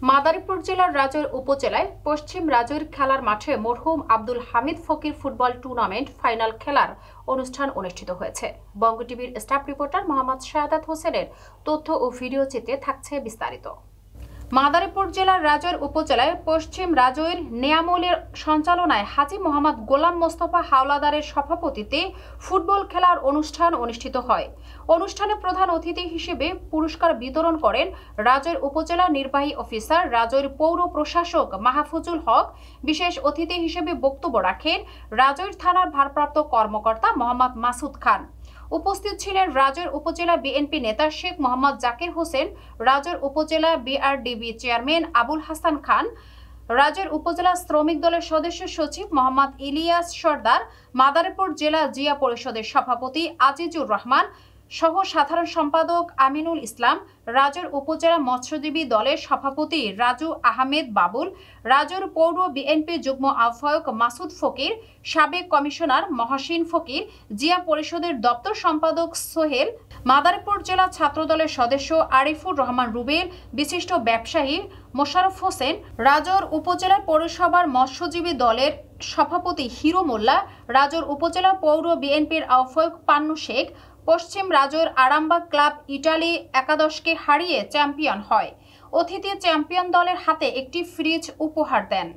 মাদারীপুর জেলার রাজৈর উপজেলায় পশ্চিম রাজৈর খেলার মাঠে মরহুম আব্দুল হামিদ ফকির ফুটবল টুর্নামেন্ট ফাইনাল খেলার অনুষ্ঠান অনুষ্ঠিত হয়েছে। বঙ্গ টিভির স্টাফ রিপোর্টার মোহাম্মদ শাহাদাত হোসেনের তথ্য ও ভিডিও চিত্রে থাকছে বিস্তারিত। মাদারীপুর জেলার রাজৈর উপজেলায় পশ্চিম রাজৈর নেয়ামলের সঞ্চালনায় হাজী মোহাম্মদ গোলাম মোস্তফা হাওলাদারের সভাপতিত্বে ফুটবল খেলার অনুষ্ঠান অনুষ্ঠিত হয়। অনুষ্ঠানে প্রধান অতিথি হিসেবে পুরস্কার বিতরণ করেন রাজৈর উপজেলা নির্বাহী অফিসার রাজৈর পৌর প্রশাসক মাহফুজুল হক। বিশেষ অতিথি হিসেবে বক্তব্য রাখেন রাজৈর থানার ভারপ্রাপ্ত কর্মকর্তা মোহাম্মদ মাসুদ খান। উপস্থিত ছিলেন রাজৈর উপজেলা বিএনপি নেতা শেখ মোহাম্মদ জাকির হোসেন, রাজৈর উপজেলা বিআরডিবি চেয়ারম্যান আবুল হাসান খান, রাজৈর উপজেলা শ্রমিক দলের সদস্য সচিব মোহাম্মদ ইলিয়াস সর্দার, মাদারীপুর জেলা জিয়া পরিষদের সভাপতি আজিজুর রহমান সহ সাধারণ সম্পাদক আমিনুল ইসলাম, রাজৈর উপজেলা মৎস্যজীবী দলের সভাপতি রাজু আহমেদ বাবুল, রাজৈর পৌর বিএনপি যুগ্ম আহ্বায়ক মাসুদ ফকির, সাবেক কমিশনার মহসিন ফকির, জিয়া পরিষদের দপ্তর সম্পাদক সোহেল, মাদারীপুর জেলা ছাত্রদলের সদস্য আরিফুর রহমান রুবেল, বিশিষ্ট ব্যবসায়ী মোশাররফ হোসেন, রাজৈর উপজেলা পৌরসভার মৎস্যজীবী দলের সভাপতি হিরো মোল্লা, রাজৈর উপজেলা পৌর বিএনপির আহ্বায়ক পান্নু শেখ। পশ্চিম রাজৈর আরামবাগ ক্লাব ইটালি একাদশকে হারিয়ে চ্যাম্পিয়ন হয়। অতিথি চ্যাম্পিয়ন দলের হাতে একটি ফ্রিজ উপহার দেন।